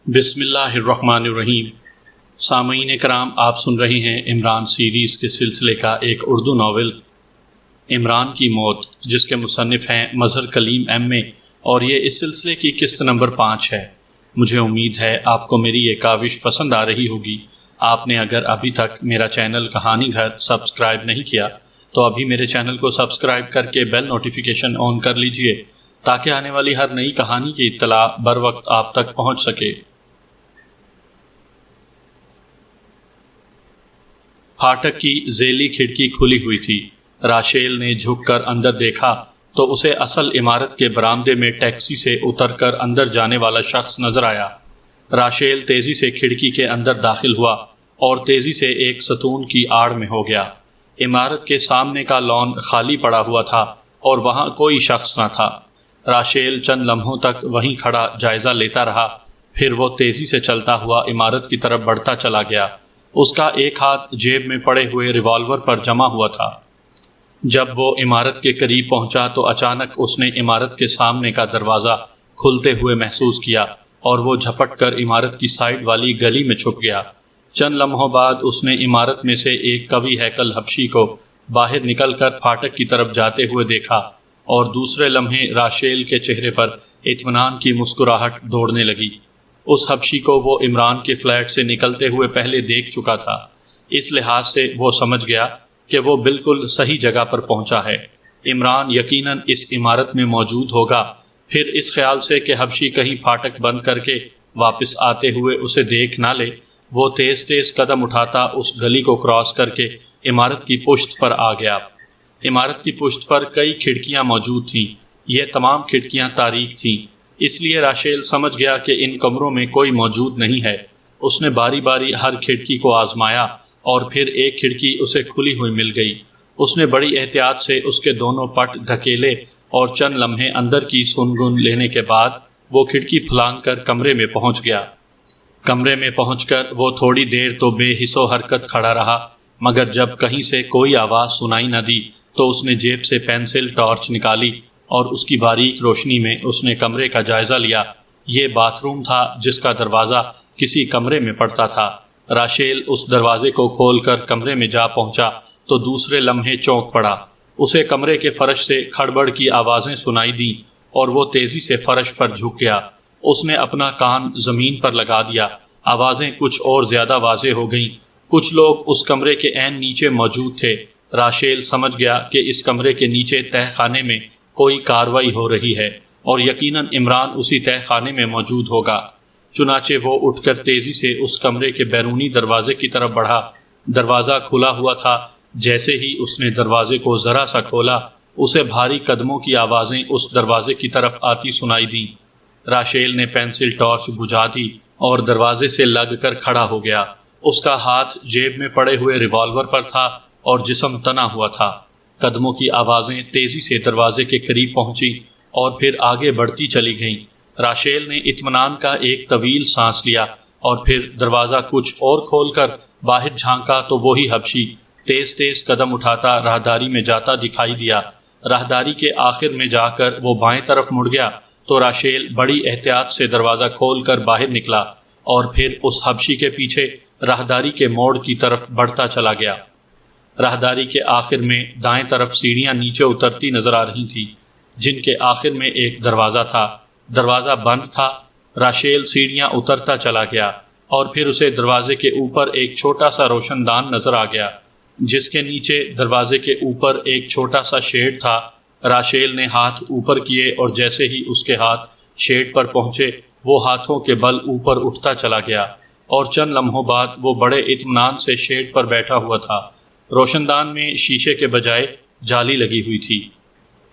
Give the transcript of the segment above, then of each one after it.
بسم اللہ الرحمن الرحیم۔ سامعین کرام، آپ سن رہے ہیں عمران سیریز کے سلسلے کا ایک اردو ناول عمران کی موت، جس کے مصنف ہیں مظہر کلیم ایم اے، اور یہ اس سلسلے کی قسط نمبر 5 ہے۔ مجھے امید ہے آپ کو میری یہ کاوش پسند آ رہی ہوگی۔ آپ نے اگر ابھی تک میرا چینل کہانی گھر سبسکرائب نہیں کیا تو ابھی میرے چینل کو سبسکرائب کر کے بیل نوٹیفیکیشن آن کر لیجئے تاکہ آنے والی ہر نئی کہانی کی اطلاع بر وقت آپ تک پہنچ سکے۔ پھاٹک کی ذیلی کھڑکی کھلی ہوئی تھی۔ راشیل نے جھک کر اندر دیکھا تو اسے اصل عمارت کے برآمدے میں ٹیکسی سے اتر کر اندر جانے والا شخص نظر آیا۔ راشیل تیزی سے کھڑکی کے اندر داخل ہوا اور تیزی سے ایک ستون کی آڑ میں ہو گیا۔ عمارت کے سامنے کا لان خالی پڑا ہوا تھا اور وہاں کوئی شخص نہ تھا۔ راشیل چند لمحوں تک وہیں کھڑا جائزہ لیتا رہا، پھر وہ تیزی سے چلتا ہوا عمارت کی طرف بڑھتا چلا گیا۔ اس کا ایک ہاتھ جیب میں پڑے ہوئے ریوالور پر جمع ہوا تھا۔ جب وہ عمارت کے قریب پہنچا تو اچانک اس نے عمارت کے سامنے کا دروازہ کھلتے ہوئے محسوس کیا اور وہ جھپٹ کر عمارت کی سائیڈ والی گلی میں چھپ گیا۔ چند لمحوں بعد اس نے عمارت میں سے ایک قوی ہیکل حبشی کو باہر نکل کر پھاٹک کی طرف جاتے ہوئے دیکھا، اور دوسرے لمحے راشیل کے چہرے پر اطمینان کی مسکراہٹ دوڑنے لگی۔ اس حبشی کو وہ عمران کے فلیٹ سے نکلتے ہوئے پہلے دیکھ چکا تھا۔ اس لحاظ سے وہ سمجھ گیا کہ وہ بالکل صحیح جگہ پر پہنچا ہے۔ عمران یقیناً اس عمارت میں موجود ہوگا۔ پھر اس خیال سے کہ حبشی کہیں پھاٹک بند کر کے واپس آتے ہوئے اسے دیکھ نہ لے، وہ تیز تیز قدم اٹھاتا اس گلی کو کراس کر کے عمارت کی پشت پر آ گیا۔ عمارت کی پشت پر کئی کھڑکیاں موجود تھیں۔ یہ تمام کھڑکیاں تاریک تھیں، اس لیے راشیل سمجھ گیا کہ ان کمروں میں کوئی موجود نہیں ہے۔ اس نے باری باری ہر کھڑکی کو آزمایا اور پھر ایک کھڑکی اسے کھلی ہوئی مل گئی۔ اس نے بڑی احتیاط سے اس کے دونوں پٹ دھکیلے اور چند لمحے اندر کی سنگن لینے کے بعد وہ کھڑکی پھلانگ کر کمرے میں پہنچ گیا۔ کمرے میں پہنچ کر وہ تھوڑی دیر تو بے حس و حرکت کھڑا رہا، مگر جب کہیں سے کوئی آواز سنائی نہ دی تو اس نے جیب سے پینسل ٹارچ نکالی اور اس کی باریک روشنی میں اس نے کمرے کا جائزہ لیا۔ یہ باتھ روم تھا جس کا دروازہ کسی کمرے میں پڑتا تھا۔ راشیل اس دروازے کو کھول کر کمرے میں جا پہنچا تو دوسرے لمحے چونک پڑا۔ اسے کمرے کے فرش سے کھڑبڑ کی آوازیں سنائی دیں اور وہ تیزی سے فرش پر جھک گیا۔ اس نے اپنا کان زمین پر لگا دیا۔ آوازیں کچھ اور زیادہ واضح ہو گئیں۔ کچھ لوگ اس کمرے کے عین نیچے موجود تھے۔ راشیل سمجھ گیا کہ اس کمرے کے نیچے تہہ خانے میں کوئی کاروائی ہو رہی ہے اور یقیناً عمران اسی تہہ خانے میں موجود ہوگا۔ چنانچہ وہ اٹھ کر تیزی سے اس کمرے کے بیرونی دروازے کی طرف بڑھا۔ دروازہ کھلا ہوا تھا۔ جیسے ہی اس نے دروازے کو ذرا سا کھولا، اسے بھاری قدموں کی آوازیں اس دروازے کی طرف آتی سنائی دیں۔ راشیل نے پینسل ٹارچ بجھا دی اور دروازے سے لگ کر کھڑا ہو گیا۔ اس کا ہاتھ جیب میں پڑے ہوئے ریوالور پر تھا اور جسم تنا ہوا تھا۔ قدموں کی آوازیں تیزی سے دروازے کے قریب پہنچی اور پھر آگے بڑھتی چلی گئیں۔ راشیل نے اطمینان کا ایک طویل سانس لیا اور پھر دروازہ کچھ اور کھول کر باہر جھانکا تو وہی حبشی تیز تیز قدم اٹھاتا راہداری میں جاتا دکھائی دیا۔ راہداری کے آخر میں جا کر وہ بائیں طرف مڑ گیا تو راشیل بڑی احتیاط سے دروازہ کھول کر باہر نکلا اور پھر اس حبشی کے پیچھے راہداری کے موڑ کی طرف بڑھتا چلا گیا۔ راہداری کے آخر میں دائیں طرف سیڑھیاں نیچے اترتی نظر آ رہی تھیں، جن کے آخر میں ایک دروازہ تھا۔ دروازہ بند تھا۔ راشیل سیڑھیاں اترتا چلا گیا اور پھر اسے دروازے کے اوپر ایک چھوٹا سا روشن دان نظر آ گیا، جس کے نیچے دروازے کے اوپر ایک چھوٹا سا شیڈ تھا۔ راشیل نے ہاتھ اوپر کیے اور جیسے ہی اس کے ہاتھ شیڈ پر پہنچے، وہ ہاتھوں کے بل اوپر اٹھتا چلا گیا اور چند لمحوں بعد وہ بڑے اطمینان سے شیڈ پر بیٹھا ہوا تھا۔ روشن دان میں شیشے کے بجائے جالی لگی ہوئی تھی۔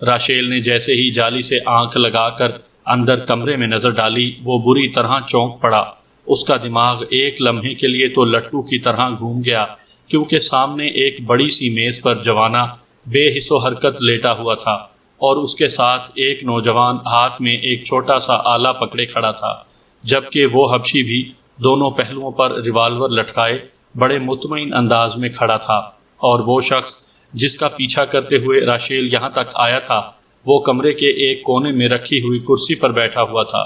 راشیل نے جیسے ہی جالی سے آنکھ لگا کر اندر کمرے میں نظر ڈالی، وہ بری طرح چونک پڑا۔ اس کا دماغ ایک لمحے کے لیے تو لٹو کی طرح گھوم گیا، کیونکہ سامنے ایک بڑی سی میز پر جوانہ بے حس و حرکت لیٹا ہوا تھا اور اس کے ساتھ ایک نوجوان ہاتھ میں ایک چھوٹا سا آلہ پکڑے کھڑا تھا، جبکہ وہ حبشی بھی دونوں پہلوؤں پر ریوالور لٹکائے بڑے مطمئن انداز میں کھڑا تھا، اور وہ شخص جس کا پیچھا کرتے ہوئے راشیل یہاں تک آیا تھا، وہ کمرے کے ایک کونے میں رکھی ہوئی کرسی پر بیٹھا ہوا تھا۔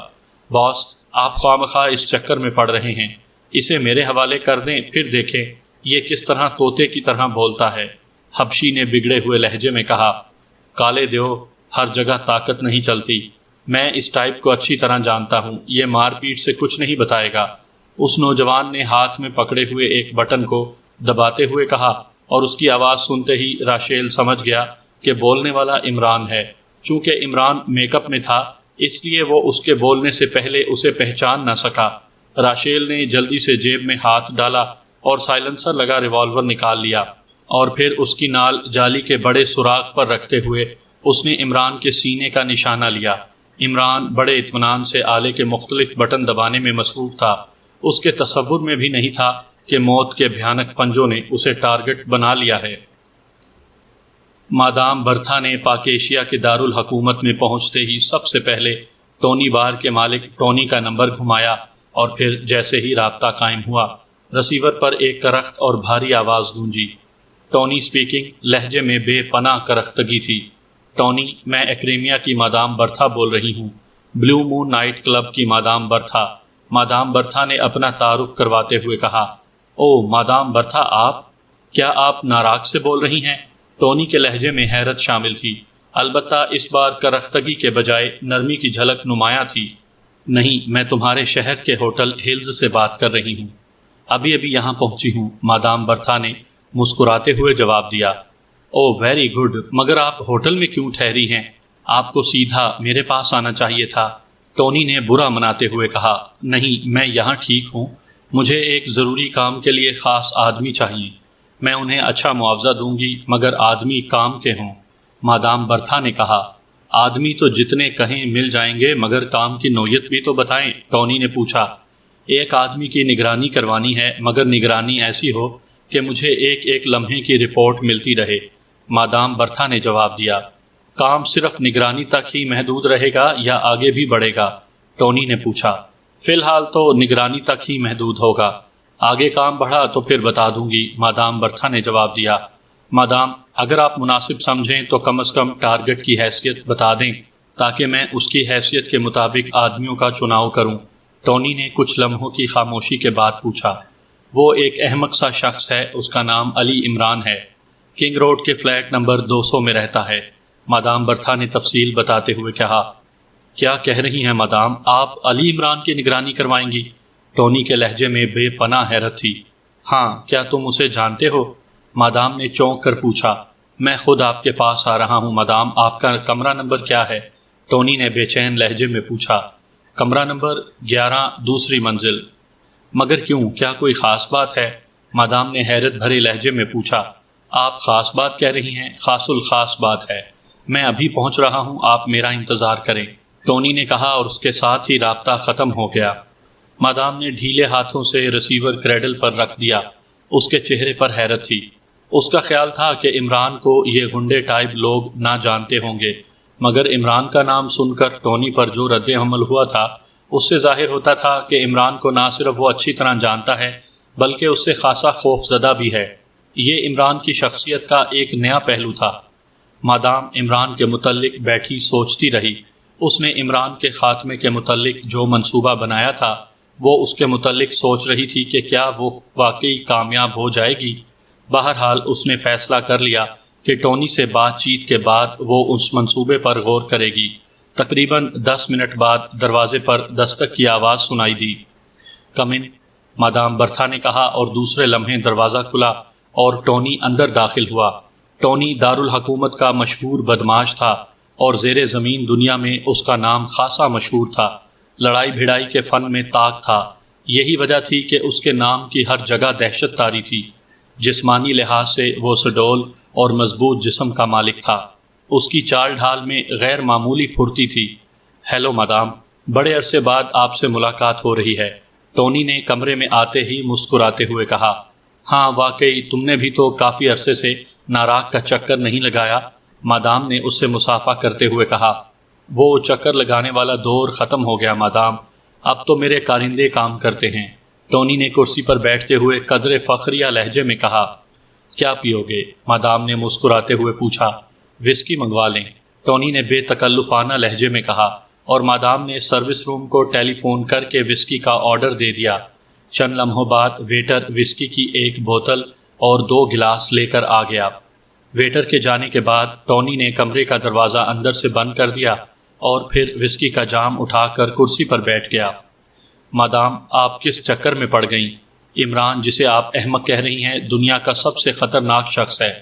باس، آپ خوامخواہ اس چکر میں پڑ رہے ہیں، اسے میرے حوالے کر دیں، پھر دیکھیں یہ کس طرح طوطے کی طرح بولتا ہے۔ حبشی نے بگڑے ہوئے لہجے میں کہا، کالے دیو، ہر جگہ طاقت نہیں چلتی، میں اس ٹائپ کو اچھی طرح جانتا ہوں، یہ مار پیٹ سے کچھ نہیں بتائے گا۔ اس نوجوان نے ہاتھ میں پکڑے ہوئے ایک بٹن کو دباتے ہوئے کہا، اور اس کی آواز سنتے ہی راشیل سمجھ گیا کہ بولنے والا عمران ہے۔ چونکہ عمران میک اپ میں تھا اس لیے وہ اس کے بولنے سے پہلے اسے پہچان نہ سکا۔ راشیل نے جلدی سے جیب میں ہاتھ ڈالا اور سائلنسر لگا ریوالور نکال لیا، اور پھر اس کی نال جالی کے بڑے سوراخ پر رکھتے ہوئے اس نے عمران کے سینے کا نشانہ لیا۔ عمران بڑے اطمینان سے آلے کے مختلف بٹن دبانے میں مصروف تھا۔ اس کے تصور میں بھی نہیں تھا کہ موت کے بھیانک پنجوں نے اسے ٹارگٹ بنا لیا ہے۔ مادام برتھا نے پاکیشیا کے دارالحکومت میں پہنچتے ہی سب سے پہلے ٹونی بار کے مالک ٹونی کا نمبر گھمایا، اور پھر جیسے ہی رابطہ قائم ہوا رسیور پر ایک کرخت اور بھاری آواز گونجی۔ ٹونی اسپیکنگ، لہجے میں بے پناہ کرختگی تھی۔ ٹونی، میں ایکریمیا کی مادام برتھا بول رہی ہوں، بلیو مون نائٹ کلب کی مادام برتھا۔ مادام برتھا نے اپنا تعارف کرواتے ہوئے کہا، او مادام برتھا، کیا آپ ناراک سے بول رہی ہیں؟ ٹونی کے لہجے میں حیرت شامل تھی، البتہ اس بار کرختگی کے بجائے نرمی کی جھلک نمایاں تھی۔ نہیں، میں تمہارے شہر کے ہوٹل ہلز سے بات کر رہی ہوں، ابھی یہاں پہنچی ہوں، مادام برتھا نے مسکراتے ہوئے جواب دیا۔ او ویری گڈ، مگر آپ ہوٹل میں کیوں ٹھہری ہیں؟ آپ کو سیدھا میرے پاس آنا چاہیے تھا، ٹونی نے برا مناتے ہوئے کہا۔ نہیں، میں یہاں ٹھیک ہوں، مجھے ایک ضروری کام کے لیے خاص آدمی چاہیے، میں انہیں اچھا معاوضہ دوں گی مگر آدمی کام کے ہوں، مادام برتھا نے کہا۔ آدمی تو جتنے کہیں مل جائیں گے مگر کام کی نوعیت بھی تو بتائیں، ٹونی نے پوچھا۔ ایک آدمی کی نگرانی کروانی ہے مگر نگرانی ایسی ہو کہ مجھے ایک ایک لمحے کی رپورٹ ملتی رہے، مادام برتھا نے جواب دیا۔ کام صرف نگرانی تک ہی محدود رہے گا یا آگے بھی بڑھے گا؟ ٹونی نے پوچھا۔ فی الحال تو نگرانی تک ہی محدود ہوگا، آگے کام بڑھا تو پھر بتا دوں گی، مادام برتھا نے جواب دیا۔ مادام، اگر آپ مناسب سمجھیں تو کم از کم ٹارگٹ کی حیثیت بتا دیں تاکہ میں اس کی حیثیت کے مطابق آدمیوں کا چناؤ کروں، ٹونی نے کچھ لمحوں کی خاموشی کے بعد پوچھا۔ وہ ایک احمق سا شخص ہے، اس کا نام علی عمران ہے، کنگ روڈ کے فلیٹ نمبر 200 میں رہتا ہے، مادام برتھا نے تفصیل بتاتے ہوئے کہا۔ کیا کہہ رہی ہیں مادام، آپ علی عمران کی نگرانی کروائیں گی؟ ٹونی کے لہجے میں بے پناہ حیرت تھی۔ ہاں، کیا تم اسے جانتے ہو؟ مادام نے چونک کر پوچھا۔ میں خود آپ کے پاس آ رہا ہوں مادام، آپ کا کمرہ نمبر کیا ہے؟ ٹونی نے بے چین لہجے میں پوچھا۔ کمرہ نمبر 11، دوسری منزل۔ مگر کیوں، کیا کوئی خاص بات ہے؟ مادام نے حیرت بھرے لہجے میں پوچھا۔ آپ خاص بات کہہ رہی ہیں؟ خاص الخاص بات ہے، میں ابھی پہنچ رہا ہوں، آپ میرا انتظار کریں، ٹونی نے کہا، اور اس کے ساتھ ہی رابطہ ختم ہو گیا۔ مادام نے ڈھیلے ہاتھوں سے ریسیور کریڈل پر رکھ دیا، اس کے چہرے پر حیرت تھی۔ اس کا خیال تھا کہ عمران کو یہ غنڈے ٹائپ لوگ نہ جانتے ہوں گے، مگر عمران کا نام سن کر ٹونی پر جو رد عمل ہوا تھا اس سے ظاہر ہوتا تھا کہ عمران کو نہ صرف وہ اچھی طرح جانتا ہے بلکہ اس سے خاصا خوف زدہ بھی ہے۔ یہ عمران کی شخصیت کا ایک نیا پہلو تھا۔ مادام عمران کے متعلق بیٹھی سوچتی رہی۔ اس نے عمران کے خاتمے کے متعلق جو منصوبہ بنایا تھا وہ اس کے متعلق سوچ رہی تھی کہ کیا وہ واقعی کامیاب ہو جائے گی۔ بہرحال اس نے فیصلہ کر لیا کہ ٹونی سے بات چیت کے بعد وہ اس منصوبے پر غور کرے گی۔ تقریباً 10 منٹ بعد دروازے پر دستک کی آواز سنائی دی۔ کم ان، مادام برتھا نے کہا، اور دوسرے لمحے دروازہ کھلا اور ٹونی اندر داخل ہوا۔ ٹونی دارالحکومت کا مشہور بدماش تھا اور زیر زمین دنیا میں اس کا نام خاصا مشہور تھا۔ لڑائی بھڑائی کے فن میں طاق تھا، یہی وجہ تھی کہ اس کے نام کی ہر جگہ دہشت تاری تھی۔ جسمانی لحاظ سے وہ سڈول اور مضبوط جسم کا مالک تھا، اس کی چال ڈھال میں غیر معمولی پھرتی تھی۔ ہیلو مادام، بڑے عرصے بعد آپ سے ملاقات ہو رہی ہے، ٹونی نے کمرے میں آتے ہی مسکراتے ہوئے کہا۔ ہاں واقعی، تم نے بھی تو کافی عرصے سے ناراک کا چکر نہیں لگایا، مادام نے اس سے مصافحہ کرتے ہوئے کہا۔ وہ چکر لگانے والا دور ختم ہو گیا مادام، اب تو میرے کارندے کام کرتے ہیں، ٹونی نے کرسی پر بیٹھتے ہوئے قدر فخریہ لہجے میں کہا۔ کیا پیو گے؟ مادام نے مسکراتے ہوئے پوچھا۔ وسکی منگوا لیں، ٹونی نے بے تکلفانہ لہجے میں کہا، اور مادام نے سروس روم کو ٹیلی فون کر کے وسکی کا آرڈر دے دیا۔ چند لمحوں بعد ویٹر وسکی کی ایک بوتل اور 2 گلاس لے کر آ گیا۔ ویٹر کے جانے کے بعد ٹونی نے کمرے کا دروازہ اندر سے بند کر دیا اور پھر وسکی کا جام اٹھا کر کرسی پر بیٹھ گیا۔ مادام، آپ کس چکر میں پڑ گئیں؟ عمران، جسے آپ احمق کہہ رہی ہیں، دنیا کا سب سے خطرناک شخص ہے۔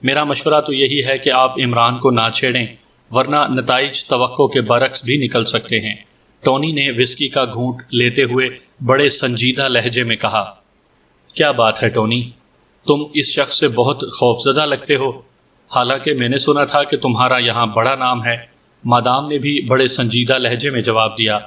میرا مشورہ تو یہی ہے کہ آپ عمران کو نہ چھیڑیں، ورنہ نتائج توقع کے برعکس بھی نکل سکتے ہیں۔ ٹونی نے وسکی کا گھونٹ لیتے ہوئے بڑے سنجیدہ لہجے میں کہا۔ کیا بات ہے ٹونی؟ تم اس شخص سے بہت خوفزدہ لگتے ہو، حالانکہ میں نے سنا تھا کہ تمہارا یہاں بڑا نام ہے۔ مادام نے بھی بڑے سنجیدہ لہجے میں جواب دیا۔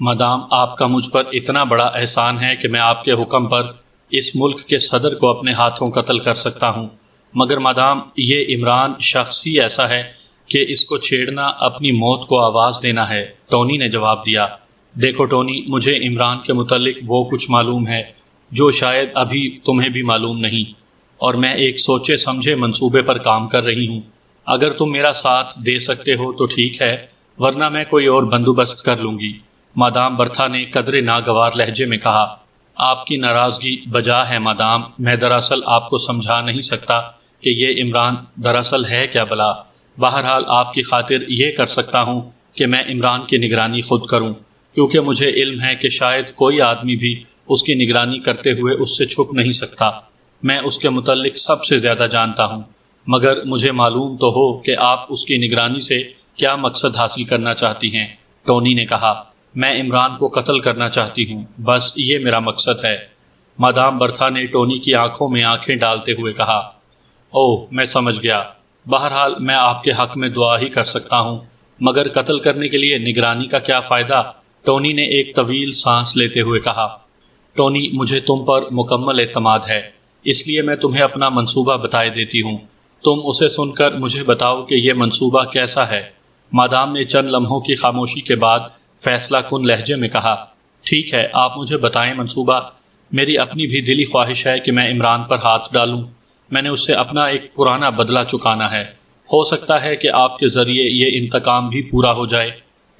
مادام، آپ کا مجھ پر اتنا بڑا احسان ہے کہ میں آپ کے حکم پر اس ملک کے صدر کو اپنے ہاتھوں قتل کر سکتا ہوں، مگر مادام، یہ عمران شخص ہی ایسا ہے کہ اس کو چھیڑنا اپنی موت کو آواز دینا ہے، ٹونی نے جواب دیا۔ دیکھو ٹونی، مجھے عمران کے متعلق وہ کچھ معلوم ہے جو شاید ابھی تمہیں بھی معلوم نہیں، اور میں ایک سوچے سمجھے منصوبے پر کام کر رہی ہوں۔ اگر تم میرا ساتھ دے سکتے ہو تو ٹھیک ہے، ورنہ میں کوئی اور بندوبست کر لوں گی، مادام برتھا نے قدرے ناگوار لہجے میں کہا۔ آپ کی ناراضگی بجا ہے مادام، میں دراصل آپ کو سمجھا نہیں سکتا کہ یہ عمران دراصل ہے کیا بلا۔ بہرحال آپ کی خاطر یہ کر سکتا ہوں کہ میں عمران کی نگرانی خود کروں، کیونکہ مجھے علم ہے کہ شاید کوئی آدمی بھی اس کی نگرانی کرتے ہوئے اس سے چھپ نہیں سکتا۔ میں اس کے متعلق سب سے زیادہ جانتا ہوں، مگر مجھے معلوم تو ہو کہ آپ اس کی نگرانی سے کیا مقصد حاصل کرنا چاہتی ہیں، ٹونی نے کہا۔ میں عمران کو قتل کرنا چاہتی ہوں، بس یہ میرا مقصد ہے، مادام برتھا نے ٹونی کی آنکھوں میں آنکھیں ڈالتے ہوئے کہا۔ اوہ، میں سمجھ گیا۔ بہرحال میں آپ کے حق میں دعا ہی کر سکتا ہوں، مگر قتل کرنے کے لیے نگرانی کا کیا فائدہ، ٹونی نے ایک طویل سانس لیتے ہوئے کہا۔ ٹونی، مجھے تم پر مکمل اعتماد ہے، اس لیے میں تمہیں اپنا منصوبہ بتائے دیتی ہوں، تم اسے سن کر مجھے بتاؤ کہ یہ منصوبہ کیسا ہے۔ مادام نے چند لمحوں کی خاموشی کے بعد فیصلہ کن لہجے میں کہا۔ ٹھیک ہے، آپ مجھے بتائیں منصوبہ۔ میری اپنی بھی دلی خواہش ہے کہ میں عمران پر ہاتھ ڈالوں، میں نے اس سے اپنا ایک پرانا بدلہ چکانا ہے، ہو سکتا ہے کہ آپ کے ذریعے یہ انتقام بھی پورا ہو جائے،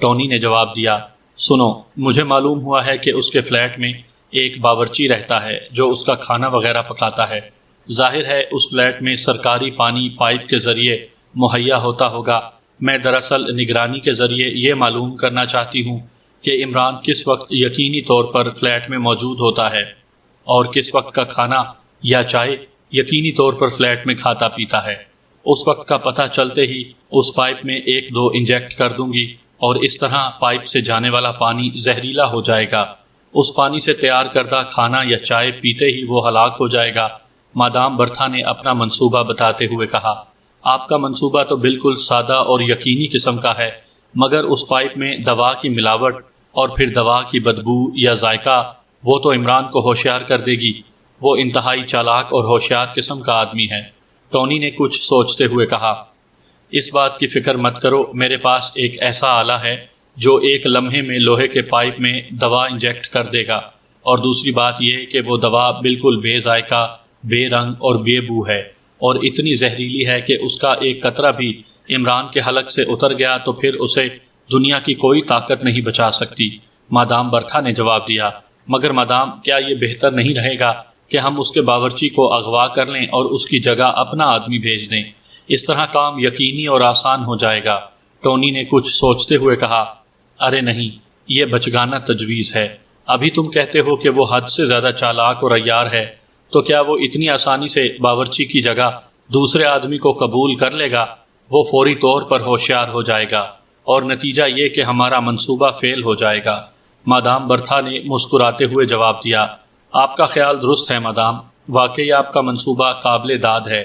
ٹونی نے جواب دیا۔ سنو، مجھے معلوم ہوا ہے کہ اس کے فلیٹ میں ایک باورچی رہتا ہے جو اس کا کھانا وغیرہ پکاتا ہے۔ ظاہر ہے اس فلیٹ میں سرکاری پانی پائپ کے ذریعے مہیا ہوتا ہوگا۔ میں دراصل نگرانی کے ذریعے یہ معلوم کرنا چاہتی ہوں کہ عمران کس وقت یقینی طور پر فلیٹ میں موجود ہوتا ہے اور کس وقت کا کھانا یا چائے یقینی طور پر فلیٹ میں کھاتا پیتا ہے۔ اس وقت کا پتہ چلتے ہی اس پائپ میں 1-2 انجیکٹ کر دوں گی اور اس طرح پائپ سے جانے والا پانی زہریلا ہو جائے گا۔ اس پانی سے تیار کردہ کھانا یا چائے پیتے ہی وہ ہلاک ہو جائے گا، مادام برتھا نے اپنا منصوبہ بتاتے ہوئے کہا۔ آپ کا منصوبہ تو بالکل سادہ اور یقینی قسم کا ہے، مگر اس پائپ میں دوا کی ملاوٹ اور پھر دوا کی بدبو یا ذائقہ، وہ تو عمران کو ہوشیار کر دے گی۔ وہ انتہائی چالاک اور ہوشیار قسم کا آدمی ہے، ٹونی نے کچھ سوچتے ہوئے کہا۔ اس بات کی فکر مت کرو، میرے پاس ایک ایسا آلہ ہے جو ایک لمحے میں لوہے کے پائپ میں دوا انجیکٹ کر دے گا، اور دوسری بات یہ کہ وہ دوا بالکل بے ذائقہ، بے رنگ اور بے بو ہے، اور اتنی زہریلی ہے کہ اس کا ایک قطرہ بھی عمران کے حلق سے اتر گیا تو پھر اسے دنیا کی کوئی طاقت نہیں بچا سکتی، مادام برتھا نے جواب دیا۔ مگر مادام، کیا یہ بہتر نہیں رہے گا کہ ہم اس کے باورچی کو اغوا کر لیں اور اس کی جگہ اپنا آدمی بھیج دیں؟ اس طرح کام یقینی اور آسان ہو جائے گا، ٹونی نے کچھ سوچتے ہوئے کہا۔ ارے نہیں، یہ بچگانہ تجویز ہے۔ ابھی تم کہتے ہو کہ وہ حد سے زیادہ چالاک اور عیار ہے، تو کیا وہ اتنی آسانی سے باورچی کی جگہ دوسرے آدمی کو قبول کر لے گا؟ وہ فوری طور پر ہوشیار ہو جائے گا، اور نتیجہ یہ کہ ہمارا منصوبہ فیل ہو جائے گا، مادام برتھا نے مسکراتے ہوئے جواب دیا۔ آپ کا خیال درست ہے مادام، واقعی آپ کا منصوبہ قابل داد ہے۔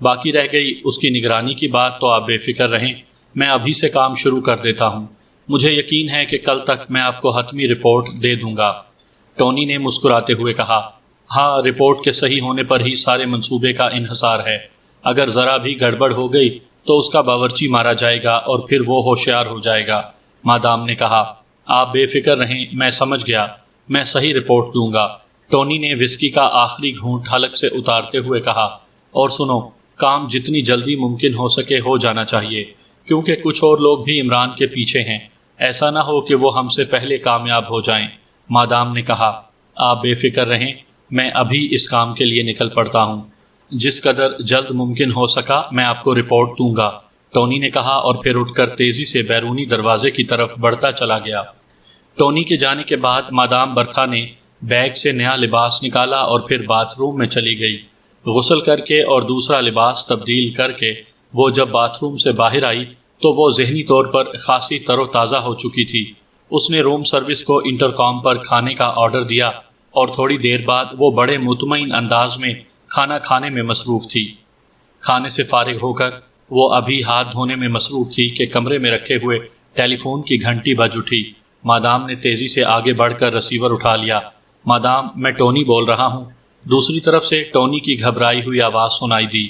باقی رہ گئی اس کی نگرانی کی بات تو آپ بے فکر رہیں، میں ابھی سے کام شروع کر دیتا ہوں۔ مجھے یقین ہے کہ کل تک میں آپ کو حتمی رپورٹ دے دوں گا، ٹونی نے مسکراتے ہوئے کہا۔ ہاں، رپورٹ کے صحیح ہونے پر ہی سارے منصوبے کا انحصار ہے۔ اگر ذرا بھی گڑبڑ ہو گئی تو اس کا باورچی مارا جائے گا اور پھر وہ ہوشیار ہو جائے گا، مادام نے کہا۔ آپ بے فکر رہیں، میں سمجھ گیا، میں صحیح رپورٹ دوں گا، ٹونی نے وسکی کا آخری گھونٹ حلق سے اتارتے ہوئے کہا۔ اور سنو، کام جتنی جلدی ممکن ہو سکے ہو جانا چاہیے، کیونکہ کچھ اور لوگ بھی عمران کے پیچھے ہیں۔ ایسا نہ ہو کہ وہ ہم سے پہلے کامیاب ہو جائیں۔ مادام نے کہا، آپ بے فکر رہیں، میں ابھی اس کام کے لیے نکل پڑتا ہوں۔ جس قدر جلد ممکن ہو سکا میں آپ کو رپورٹ دوں گا، ٹونی نے کہا اور پھر اٹھ کر تیزی سے بیرونی دروازے کی طرف بڑھتا چلا گیا۔ ٹونی کے جانے کے بعد مادام برتھا نے بیگ سے نیا لباس نکالا اور پھر باتھ روم میں چلی گئی۔ غسل کر کے اور دوسرا لباس تبدیل کر کے وہ جب باتھ روم سے باہر آئی تو وہ ذہنی طور پر خاصی تر و تازہ ہو چکی تھی۔ اس نے روم سروس کو انٹرکام پر کھانے کا آرڈر دیا اور تھوڑی دیر بعد وہ بڑے مطمئن انداز میں کھانا کھانے میں مصروف تھی۔ کھانے سے فارغ ہو کر وہ ابھی ہاتھ دھونے میں مصروف تھی کہ کمرے میں رکھے ہوئے ٹیلی فون کی گھنٹی بج اٹھی۔ مادام نے تیزی سے آگے بڑھ کر ریسیور اٹھا لیا۔ مادام، میں ٹونی بول رہا ہوں۔ دوسری طرف سے ٹونی کی گھبرائی ہوئی آواز سنائی دی۔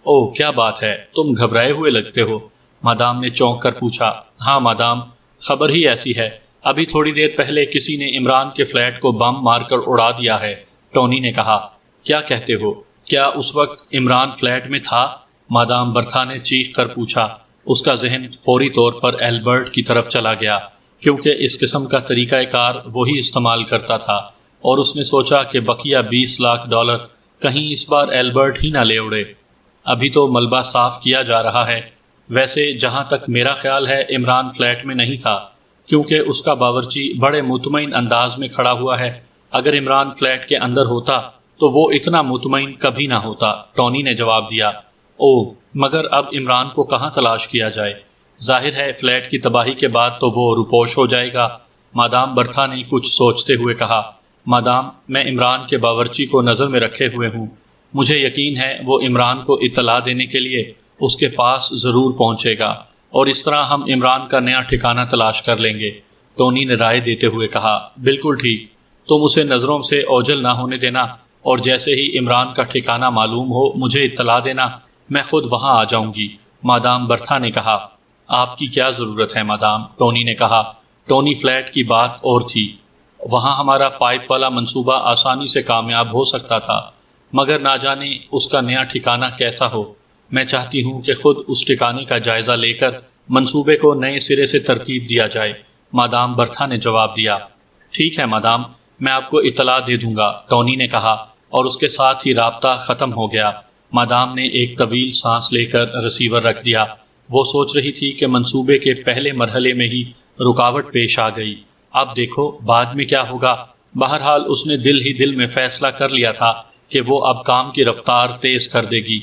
اوہ، کیا بات ہے، تم گھبرائے ہوئے لگتے ہو، مادام نے چونک کر پوچھا۔ ہاں مادام، خبر ہی ایسی ہے، ابھی تھوڑی دیر پہلے کسی نے عمران کے فلیٹ کو بم مار کر اڑا دیا ہے، ٹونی نے کہا۔ کیا کہتے ہو؟ کیا اس وقت عمران فلیٹ میں تھا؟ مادام برتھا نے چیخ کر پوچھا۔ اس کا ذہن فوری طور پر ایلبرٹ کی طرف چلا گیا، کیونکہ اس قسم کا طریقہ کار وہی استعمال کرتا تھا، اور اس نے سوچا کہ بقیہ $20 لاکھ کہیں اس بار ایلبرٹ ہی نہ لے اڑے۔ ابھی تو ملبہ صاف کیا جا رہا ہے۔ ویسے جہاں تک میرا خیال ہے عمران فلیٹ میں نہیں تھا، کیونکہ اس کا باورچی بڑے مطمئن انداز میں کھڑا ہوا ہے۔ اگر عمران فلیٹ کے اندر ہوتا تو وہ اتنا مطمئن کبھی نہ ہوتا، ٹونی نے جواب دیا۔ اوہ، مگر اب عمران کو کہاں تلاش کیا جائے؟ ظاہر ہے فلیٹ کی تباہی کے بعد تو وہ روپوش ہو جائے گا، مادام برتھا نے کچھ سوچتے ہوئے کہا۔ مادام، میں عمران کے باورچی کو نظر میں رکھے ہوئے ہوں، مجھے یقین ہے وہ عمران کو اطلاع دینے کے لیے اس کے پاس ضرور پہنچے گا، اور اس طرح ہم عمران کا نیا ٹھکانہ تلاش کر لیں گے، ٹونی نے رائے دیتے ہوئے کہا۔ بالکل ٹھیک، تم اسے نظروں سے اوجھل نہ ہونے دینا، اور جیسے ہی عمران کا ٹھکانہ معلوم ہو مجھے اطلاع دینا، میں خود وہاں آ جاؤں گی، مادام برتھا نے کہا۔ آپ کی کیا ضرورت ہے مادام، ٹونی نے کہا۔ ٹونی فلیٹ کی بات اور تھی، وہاں ہمارا پائپ والا منصوبہ آسانی سے کامیاب ہو سکتا تھا، مگر نہ جانے اس کا نیا ٹھکانہ کیسا ہو۔ میں چاہتی ہوں کہ خود اس ٹھکانے کا جائزہ لے کر منصوبے کو نئے سرے سے ترتیب دیا جائے، مادام برتھا نے جواب دیا۔ ٹھیک ہے مادام، میں آپ کو اطلاع دے دوں گا، ٹونی نے کہا، اور اس کے ساتھ ہی رابطہ ختم ہو گیا۔ مادام نے ایک طویل سانس لے کر ریسیور رکھ دیا۔ وہ سوچ رہی تھی کہ منصوبے کے پہلے مرحلے میں ہی رکاوٹ پیش آ گئی، اب دیکھو بعد میں کیا ہوگا۔ بہرحال اس نے دل ہی دل میں فیصلہ کر لیا تھا کہ وہ اب کام کی رفتار تیز کر دے گی،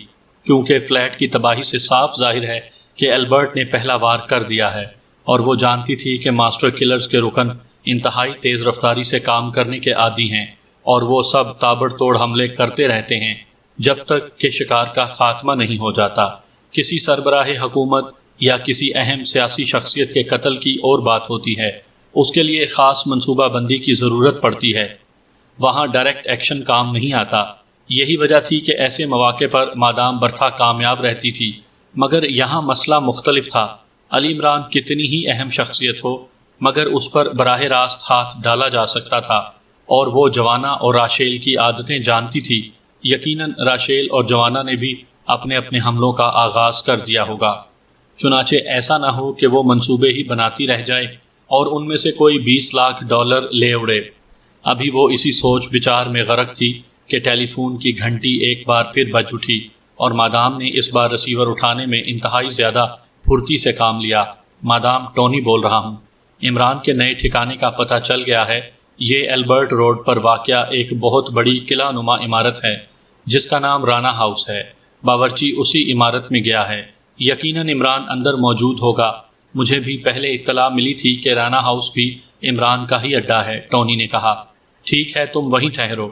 کیونکہ فلیٹ کی تباہی سے صاف ظاہر ہے کہ ایلبرٹ نے پہلا وار کر دیا ہے، اور وہ جانتی تھی کہ ماسٹر کلرز کے رکن انتہائی تیز رفتاری سے کام کرنے کے عادی ہیں، اور وہ سب تابڑ توڑ حملے کرتے رہتے ہیں جب تک کہ شکار کا خاتمہ نہیں ہو جاتا۔ کسی سربراہ حکومت یا کسی اہم سیاسی شخصیت کے قتل کی اور بات ہوتی ہے، اس کے لیے خاص منصوبہ بندی کی ضرورت پڑتی ہے، وہاں ڈائریکٹ ایکشن کام نہیں آتا۔ یہی وجہ تھی کہ ایسے مواقع پر مادام برتھا کامیاب رہتی تھی، مگر یہاں مسئلہ مختلف تھا۔ علی عمران کتنی ہی اہم شخصیت ہو، مگر اس پر براہ راست ہاتھ ڈالا جا سکتا تھا، اور وہ جوانا اور راشیل کی عادتیں جانتی تھی۔ یقیناً راشیل اور جوانا نے بھی اپنے اپنے حملوں کا آغاز کر دیا ہوگا، چنانچہ ایسا نہ ہو کہ وہ منصوبے ہی بناتی رہ جائے اور ان میں سے کوئی $20 لاکھ لے اڑے۔ ابھی وہ اسی سوچ بچار میں غرق تھی کہ ٹیلی فون کی گھنٹی ایک بار پھر بج اٹھی، اور مادام نے اس بار ریسیور اٹھانے میں انتہائی زیادہ پھرتی سے کام لیا۔ مادام، ٹونی بول رہا ہوں، عمران کے نئے ٹھکانے کا پتہ چل گیا ہے۔ یہ ایلبرٹ روڈ پر واقع ایک بہت بڑی قلعہ نما عمارت ہے جس کا نام رانا ہاؤس ہے۔ باورچی اسی عمارت میں گیا ہے، یقیناً عمران اندر موجود ہوگا۔ مجھے بھی پہلے اطلاع ملی تھی کہ رانا ہاؤس بھی عمران کا ہی اڈا ہے، ٹونی نے کہا۔ ٹھیک ہے، تم وہیں ٹھہرو،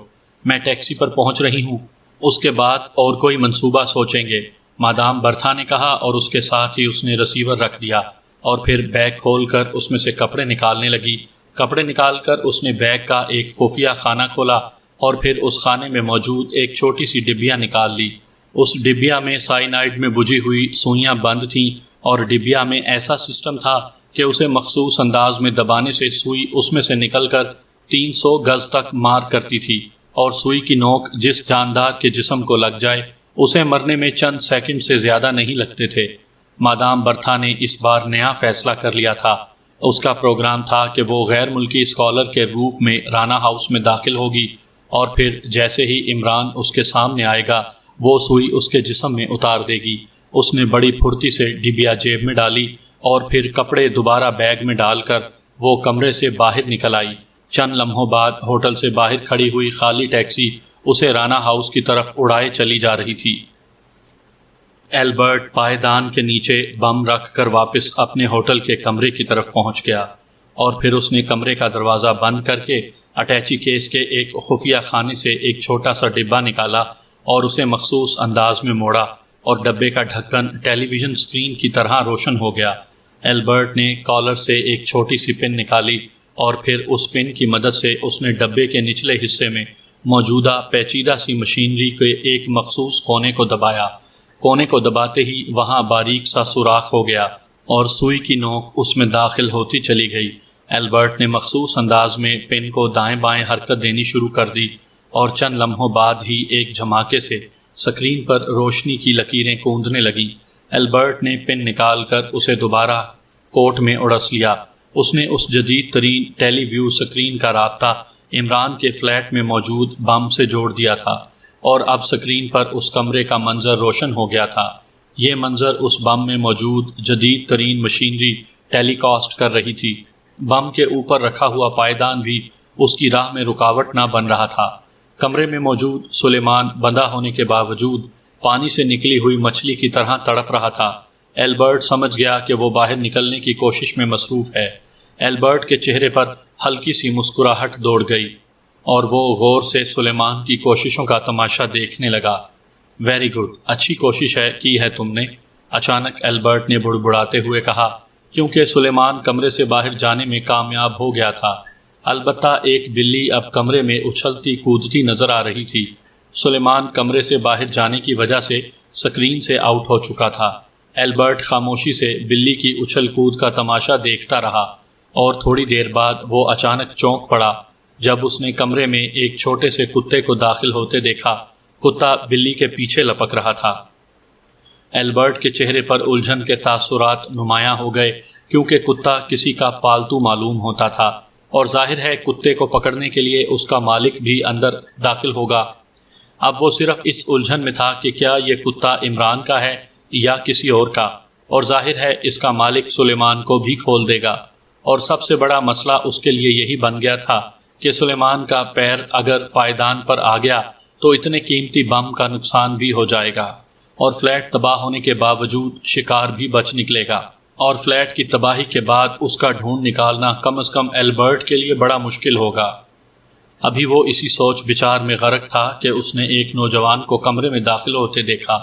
میں ٹیکسی پر پہنچ رہی ہوں، اس کے بعد اور کوئی منصوبہ سوچیں گے، مادام برتھا نے کہا، اور اس کے ساتھ ہی اس نے ریسیور رکھ دیا اور پھر بیگ کھول کر اس میں سے کپڑے نکالنے لگی۔ کپڑے نکال کر اس نے بیگ کا ایک خفیہ خانہ کھولا اور پھر اس خانے میں موجود ایک چھوٹی سی ڈبیا نکال لی۔ اس ڈبیا میں سائنائڈ میں بجھی ہوئی سوئیاں بند تھیں، اور ڈبیا میں ایسا سسٹم تھا کہ اسے مخصوص انداز میں دبانے سے سوئی اس میں سے نکل کر 300 گز تک مار کرتی تھی، اور سوئی کی نوک جس جاندار کے جسم کو لگ جائے اسے مرنے میں چند سیکنڈ سے زیادہ نہیں لگتے تھے۔ مادام برتھا نے اس بار نیا فیصلہ کر لیا تھا۔ اس کا پروگرام تھا کہ وہ غیر ملکی اسکالر کے روپ میں رانا ہاؤس میں داخل ہوگی اور پھر جیسے ہی عمران اس کے سامنے آئے گا وہ سوئی اس کے جسم میں اتار دے گی۔ اس نے بڑی پھرتی سے ڈبیا جیب میں ڈالی اور پھر کپڑے دوبارہ بیگ میں ڈال کر وہ کمرے سے باہر نکل آئی۔ چند لمحوں بعد ہوٹل سے باہر کھڑی ہوئی خالی ٹیکسی اسے رانا ہاؤس کی طرف اڑائے چلی جا رہی تھی۔ البرٹ پائیدان کے نیچے بم رکھ کر واپس اپنے ہوٹل کے کمرے کی طرف پہنچ گیا اور پھر اس نے کمرے کا دروازہ بند کر کے اٹیچی کیس کے ایک خفیہ خانے سے ایک چھوٹا سا ڈبہ نکالا اور اسے مخصوص انداز میں موڑا اور ڈبے کا ڈھکن ٹیلی ویژن اسکرین کی طرح روشن ہو گیا۔ البرٹ نے کالر سے ایک چھوٹی سی پن نکالی اور پھر اس پن کی مدد سے اس نے ڈبے کے نچلے حصے میں موجودہ پیچیدہ سی مشینری کے ایک مخصوص کونے کو دبایا۔ کونے کو دباتے ہی وہاں باریک سا سوراخ ہو گیا اور سوئی کی نوک اس میں داخل ہوتی چلی گئی۔ البرٹ نے مخصوص انداز میں پن کو دائیں بائیں حرکت دینی شروع کر دی اور چند لمحوں بعد ہی ایک جھماکے سے سکرین پر روشنی کی لکیریں کوندنے لگیں۔ البرٹ نے پن نکال کر اسے دوبارہ کوٹ میں اڑس لیا۔ اس نے اس جدید ترین ٹیلی ویو سکرین کا رابطہ عمران کے فلیٹ میں موجود بم سے جوڑ دیا تھا اور اب سکرین پر اس کمرے کا منظر روشن ہو گیا تھا۔ یہ منظر اس بم میں موجود جدید ترین مشینری ٹیلی کاسٹ کر رہی تھی۔ بم کے اوپر رکھا ہوا پائیدان بھی اس کی راہ میں رکاوٹ نہ بن رہا تھا۔ کمرے میں موجود سلیمان بندہ ہونے کے باوجود پانی سے نکلی ہوئی مچھلی کی طرح تڑپ رہا تھا۔ البرٹ سمجھ گیا کہ وہ باہر نکلنے کی کوشش میں مصروف ہے۔ البرٹ کے چہرے پر ہلکی سی مسکراہٹ دوڑ گئی اور وہ غور سے سلیمان کی کوششوں کا تماشا دیکھنے لگا۔ ویری گڈ، اچھی کوشش کی ہے تم نے، اچانک البرٹ نے بڑبڑاتے ہوئے کہا، کیونکہ سلیمان کمرے سے باہر جانے میں کامیاب ہو گیا تھا۔ البتہ ایک بلی اب کمرے میں اچھلتی کودتی نظر آ رہی تھی۔ سلیمان کمرے سے باہر جانے کی وجہ سے سکرین سے آؤٹ ہو چکا تھا۔ البرٹ خاموشی سے بلی کی اچھل کود کا تماشا دیکھتا رہا اور تھوڑی دیر بعد وہ اچانک چونک پڑا جب اس نے کمرے میں ایک چھوٹے سے کتے کو داخل ہوتے دیکھا۔ کتا بلی کے پیچھے لپک رہا تھا۔ البرٹ کے چہرے پر الجھن کے تاثرات نمایاں ہو گئے کیونکہ کتا کسی کا پالتو معلوم ہوتا تھا اور ظاہر ہے کتے کو پکڑنے کے لیے اس کا مالک بھی اندر داخل ہوگا۔ اب وہ صرف اس الجھن میں تھا کہ کیا یہ کتا عمران کا ہے یا کسی اور کا، اور ظاہر ہے اس کا مالک سلیمان کو بھی کھول دے گا۔ اور سب سے بڑا مسئلہ اس کے لیے یہی بن گیا تھا کہ سلیمان کا پیر اگر پائیدان پر آ گیا تو اتنے قیمتی بم کا نقصان بھی ہو جائے گا اور فلیٹ تباہ ہونے کے باوجود شکار بھی بچ نکلے گا، اور فلیٹ کی تباہی کے بعد اس کا ڈھونڈ نکالنا کم از کم البرٹ کے لیے بڑا مشکل ہوگا۔ ابھی وہ اسی سوچ بچار میں غرق تھا کہ اس نے ایک نوجوان کو کمرے میں داخل ہوتے دیکھا۔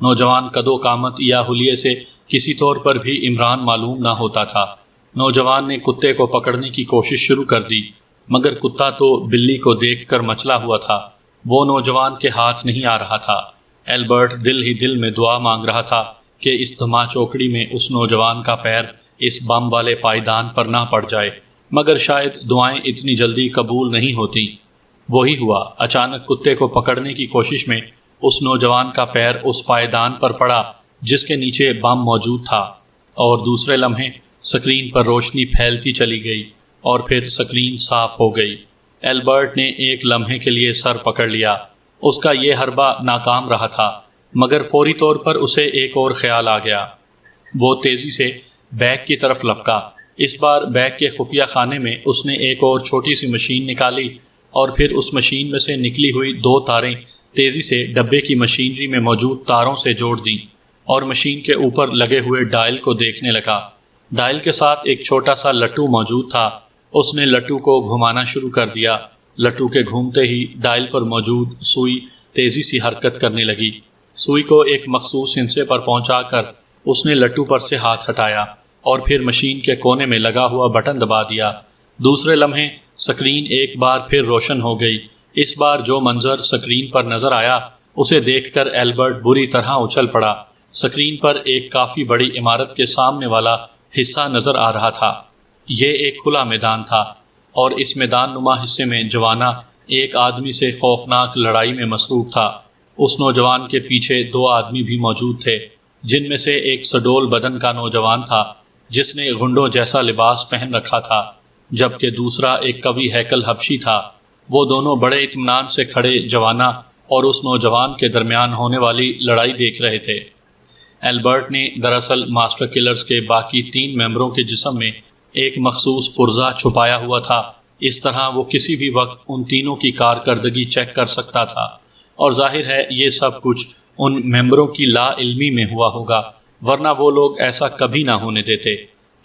نوجوان قدو قامت یا حلیے سے کسی طور پر بھی عمران معلوم نہ ہوتا تھا۔ نوجوان نے کتے کو پکڑنے کی کوشش شروع کر دی مگر کتا تو بلی کو دیکھ کر مچلا ہوا تھا۔ وہ نوجوان کے ہاتھ نہیں آ رہا تھا۔ البرٹ دل ہی دل میں دعا مانگ رہا تھا کہ اس دھما چوکڑی میں اس نوجوان کا پیر اس بم والے پائیدان پر نہ پڑ جائے، مگر شاید دعائیں اتنی جلدی قبول نہیں ہوتیں۔ وہی ہوا، اچانک کتے کو پکڑنے کی کوشش میں اس نوجوان کا پیر اس پائیدان پر پڑا جس کے نیچے بم موجود تھا، اور دوسرے لمحے سکرین پر روشنی پھیلتی چلی گئی اور پھر سکرین صاف ہو گئی۔ البرٹ نے ایک لمحے کے لیے سر پکڑ لیا۔ اس کا یہ حربہ ناکام رہا تھا، مگر فوری طور پر اسے ایک اور خیال آ گیا۔ وہ تیزی سے بیگ کی طرف لپکا۔ اس بار بیگ کے خفیہ خانے میں اس نے ایک اور چھوٹی سی مشین نکالی اور پھر اس مشین میں سے نکلی ہوئی 2 تاریں تیزی سے ڈبے کی مشینری میں موجود تاروں سے جوڑ دیں اور مشین کے اوپر لگے ہوئے ڈائل کو دیکھنے لگا۔ ڈائل کے ساتھ ایک چھوٹا سا لٹو موجود تھا۔ اس نے لٹو کو گھمانا شروع کر دیا۔ لٹو کے گھومتے ہی ڈائل پر موجود سوئی تیزی سے حرکت کرنے لگی۔ سوئی کو ایک مخصوص ہندسے پر پہنچا کر اس نے لٹو پر سے ہاتھ ہٹایا اور پھر مشین کے کونے میں لگا ہوا بٹن دبا دیا۔ دوسرے لمحے سکرین ایک بار پھر روشن ہو گئی۔ اس بار جو منظر سکرین پر نظر آیا اسے دیکھ کر البرٹ بری طرح اچھل پڑا۔ سکرین پر ایک کافی بڑی عمارت کے سامنے والا حصہ نظر آ رہا تھا۔ یہ ایک کھلا میدان تھا اور اس میدان نما حصے میں جوانہ ایک آدمی سے خوفناک لڑائی میں مصروف تھا۔ اس نوجوان کے پیچھے 2 آدمی بھی موجود تھے، جن میں سے ایک سڈول بدن کا نوجوان تھا جس نے گنڈوں جیسا لباس پہن رکھا تھا، جبکہ دوسرا ایک قوی ہیکل حبشی تھا۔ وہ دونوں بڑے اطمینان سے کھڑے جوانا اور اس نوجوان کے درمیان ہونے والی لڑائی دیکھ رہے تھے۔ البرٹ نے دراصل ماسٹر کلرز کے باقی 3 ممبروں کے جسم میں ایک مخصوص پرزہ چھپایا ہوا تھا۔ اس طرح وہ کسی بھی وقت ان تینوں کی کارکردگی چیک کر سکتا تھا، اور ظاہر ہے یہ سب کچھ ان ممبروں کی لا علمی میں ہوا ہوگا، ورنہ وہ لوگ ایسا کبھی نہ ہونے دیتے۔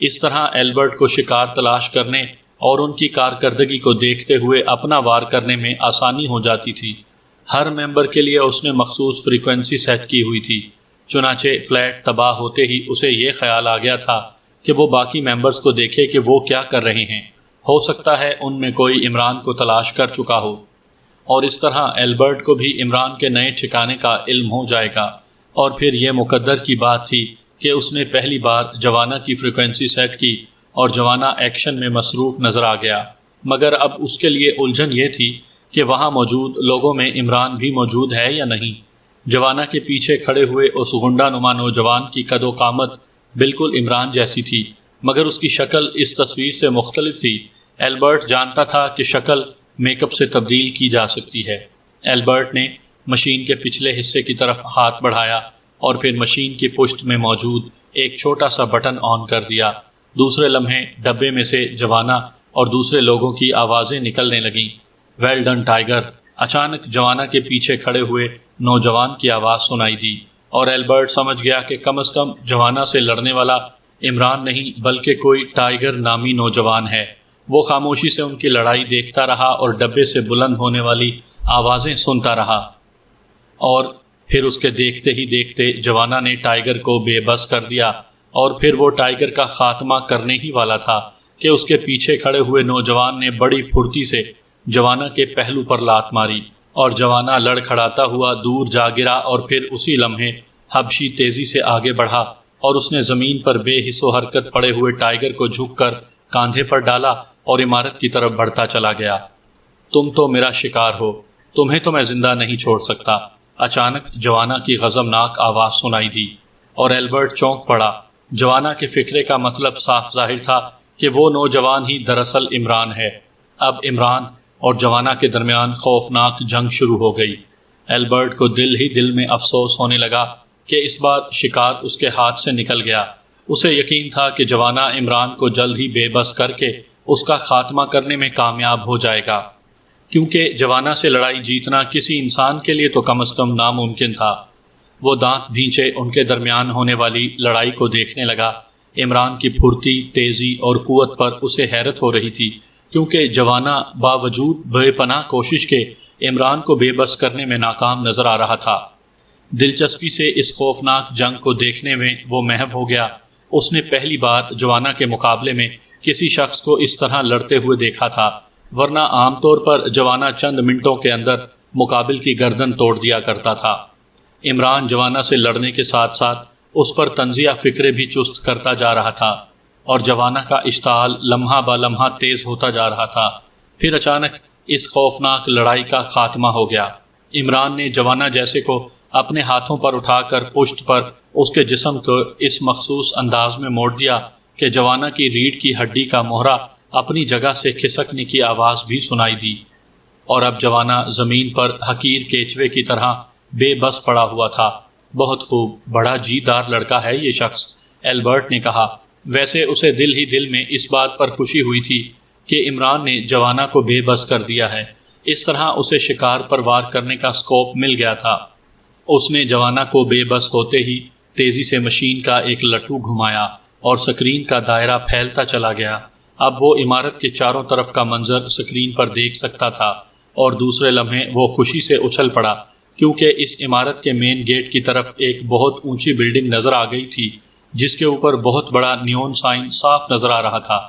اس طرح البرٹ کو شکار تلاش کرنے اور ان کی کارکردگی کو دیکھتے ہوئے اپنا وار کرنے میں آسانی ہو جاتی تھی۔ ہر ممبر کے لیے اس نے مخصوص فریکوینسی سیٹ کی ہوئی تھی، چنانچہ فلیٹ تباہ ہوتے ہی اسے یہ خیال آ گیا تھا کہ وہ باقی ممبرز کو دیکھے کہ وہ کیا کر رہے ہیں، ہو سکتا ہے ان میں کوئی عمران کو تلاش کر چکا ہو، اور اس طرح البرٹ کو بھی عمران کے نئے ٹھکانے کا علم ہو جائے گا۔ اور پھر یہ مقدر کی بات تھی کہ اس نے پہلی بار جوانا کی فریکوینسی سیٹ کی اور جوانا ایکشن میں مصروف نظر آ گیا، مگر اب اس کے لیے الجھن یہ تھی کہ وہاں موجود لوگوں میں عمران بھی موجود ہے یا نہیں۔ جوانا کے پیچھے کھڑے ہوئے اس غنڈہ نما نوجوان کی قد و قامت بالکل عمران جیسی تھی، مگر اس کی شکل اس تصویر سے مختلف تھی۔ البرٹ جانتا تھا کہ شکل میک اپ سے تبدیل کی جا سکتی ہے۔ البرٹ نے مشین کے پچھلے حصے کی طرف ہاتھ بڑھایا اور پھر مشین کی پشت میں موجود ایک چھوٹا سا بٹن آن کر دیا۔ دوسرے لمحے ڈبے میں سے جوانا اور دوسرے لوگوں کی آوازیں نکلنے لگیں۔ Well done tiger! اچانک جوانا کے پیچھے کھڑے ہوئے نوجوان کی آواز سنائی دی، اور البرٹ سمجھ گیا کہ کم از کم جوانا سے لڑنے والا عمران نہیں بلکہ کوئی ٹائیگر نامی نوجوان ہے۔ وہ خاموشی سے ان کی لڑائی دیکھتا رہا اور ڈبے سے بلند ہونے والی آوازیں سنتا رہا، اور پھر اس کے دیکھتے ہی دیکھتے جوانا نے ٹائیگر کو بے بس کر دیا، اور پھر وہ ٹائیگر کا خاتمہ کرنے ہی والا تھا کہ اس کے پیچھے کھڑے ہوئے نوجوان نے بڑی پھرتی سے جوانا کے پہلو پر لات ماری، اور جوانا لڑکھڑاتا ہوا دور جا گرا، اور پھر اسی لمحے حبشی تیزی سے آگے بڑھا اور اس نے زمین پر بے حس و حرکت پڑے ہوئے ٹائیگر کو جھک کر کاندھے پر ڈالا اور عمارت کی طرف بڑھتا چلا گیا۔ تم تو میرا شکار ہو، تمہیں تو میں زندہ نہیں چھوڑ سکتا، اچانک جوانا کی غضبناک آواز سنائی دی، اور البرٹ چونک پڑا۔ جوانا کے فکرے کا مطلب صاف ظاہر تھا کہ وہ نوجوان ہی دراصل عمران ہے۔ اب عمران اور جوانا کے درمیان خوفناک جنگ شروع ہو گئی۔ البرٹ کو دل ہی دل میں افسوس ہونے لگا کہ اس بار شکار اس کے ہاتھ سے نکل گیا۔ اسے یقین تھا کہ جوانا عمران کو جلد ہی بے بس کر کے اس کا خاتمہ کرنے میں کامیاب ہو جائے گا، کیونکہ جوانا سے لڑائی جیتنا کسی انسان کے لیے تو کم از کم ناممکن تھا۔ وہ دانت بھینچے ان کے درمیان ہونے والی لڑائی کو دیکھنے لگا۔ عمران کی پھرتی، تیزی اور قوت پر اسے حیرت ہو رہی تھی، کیونکہ جوانا باوجود بے پناہ کوشش کے عمران کو بے بس کرنے میں ناکام نظر آ رہا تھا۔ دلچسپی سے اس خوفناک جنگ کو دیکھنے میں وہ محو ہو گیا۔ اس نے پہلی بار جوانا کے مقابلے میں کسی شخص کو اس طرح لڑتے ہوئے دیکھا تھا، ورنہ عام طور پر جوانا چند منٹوں کے اندر مقابل کی گردن توڑ دیا کرتا تھا۔ عمران جوانا سے لڑنے کے ساتھ ساتھ اس پر طنزیہ فکرے بھی چست کرتا جا رہا تھا، اور جوانا کا اشتعال لمحہ با لمحہ تیز ہوتا جا رہا تھا۔ پھر اچانک اس خوفناک لڑائی کا خاتمہ ہو گیا۔ عمران نے جوانا جیسے کو اپنے ہاتھوں پر اٹھا کر پشت پر اس کے جسم کو اس مخصوص انداز میں موڑ دیا کہ جوانا کی ریڑھ کی ہڈی کا مہرہ اپنی جگہ سے کھسکنے کی آواز بھی سنائی دی، اور اب جوانا زمین پر حقیر کیچوے کی طرح بے بس پڑا ہوا تھا۔ بہت خوب، بڑا جی دار لڑکا ہے یہ شخص، البرٹ نے کہا۔ ویسے اسے دل ہی دل میں اس بات پر خوشی ہوئی تھی کہ عمران نے جوانا کو بے بس کر دیا ہے۔ اس طرح اسے شکار پر وار کرنے کا سکوپ مل گیا تھا۔ اس نے جوانا کو بے بس ہوتے ہی تیزی سے مشین کا ایک لٹو گھمایا اور سکرین کا دائرہ پھیلتا چلا گیا۔ اب وہ عمارت کے چاروں طرف کا منظر سکرین پر دیکھ سکتا تھا، اور دوسرے لمحے وہ خوشی سے اچھل پڑا کیونکہ اس عمارت کے مین گیٹ کی طرف ایک بہت اونچی بلڈنگ نظر آ گئی تھی، جس کے اوپر بہت بڑا نیون سائن صاف نظر آ رہا تھا۔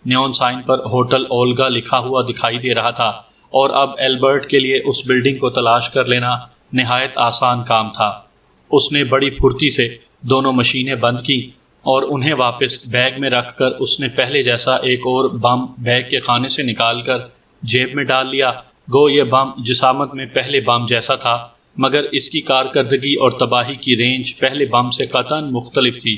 نیون سائن پر ہوٹل اولگا لکھا ہوا دکھائی دے رہا تھا، اور اب البرٹ کے لیے اس بلڈنگ کو تلاش کر لینا نہایت آسان کام تھا۔ اس نے بڑی پھرتی سے دونوں مشینیں بند کیں اور انہیں واپس بیگ میں رکھ کر اس نے پہلے جیسا ایک اور بم بیگ کے خانے سے نکال کر جیب میں ڈال لیا۔ گو یہ بم جسامت میں پہلے بم جیسا تھا، مگر اس کی کارکردگی اور تباہی کی رینج پہلے بم سے قطعاً مختلف تھی۔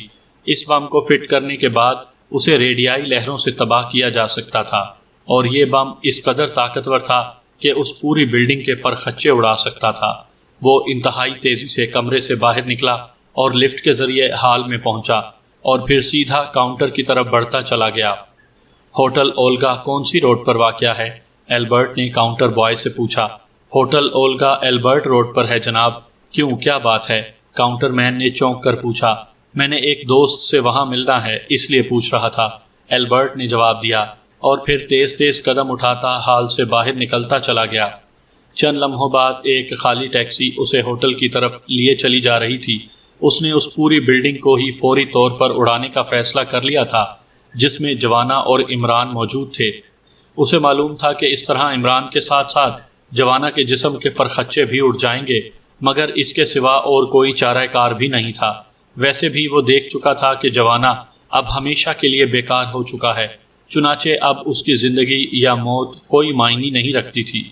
اس بم کو فٹ کرنے کے بعد اسے ریڈیائی لہروں سے تباہ کیا جا سکتا تھا، اور یہ بم اس قدر طاقتور تھا کہ اس پوری بلڈنگ کے پرخچے اڑا سکتا تھا۔ وہ انتہائی تیزی سے کمرے سے باہر نکلا اور لفٹ کے ذریعے ہال میں پہنچا اور پھر سیدھا کاؤنٹر کی طرف بڑھتا چلا گیا۔ ہوٹل اولگا کون سی روڈ پر واقع ہے؟ ایلبرٹ نے کاؤنٹر بوائے سے پوچھا۔ ہوٹل اولگا ایلبرٹ روڈ پر ہے جناب۔ کیوں، کیا بات ہے؟ کاؤنٹر مین نے چونک کر پوچھا۔ میں نے ایک دوست سے وہاں ملنا ہے، اس لیے پوچھ رہا تھا، ایلبرٹ نے جواب دیا، اور پھر تیز تیز قدم اٹھاتا ہال سے باہر نکلتا چلا گیا۔ چند لمحوں بعد ایک خالی ٹیکسی اسے ہوٹل کی طرف لیے چلی جا رہی تھی۔ اس نے اس پوری بلڈنگ کو ہی فوری طور پر اڑانے کا فیصلہ کر لیا تھا جس میں جوانا اور عمران موجود تھے۔ اسے معلوم تھا کہ اس طرح عمران کے ساتھ ساتھ جوانا کے جسم کے پرخچے بھی اڑ جائیں گے، مگر اس کے سوا اور کوئی چارہ کار بھی نہیں تھا۔ ویسے بھی وہ دیکھ چکا تھا کہ جوانا اب ہمیشہ کے لیے بیکار ہو چکا ہے، چنانچہ اب اس کی زندگی یا موت کوئی معنی نہیں رکھتی تھی۔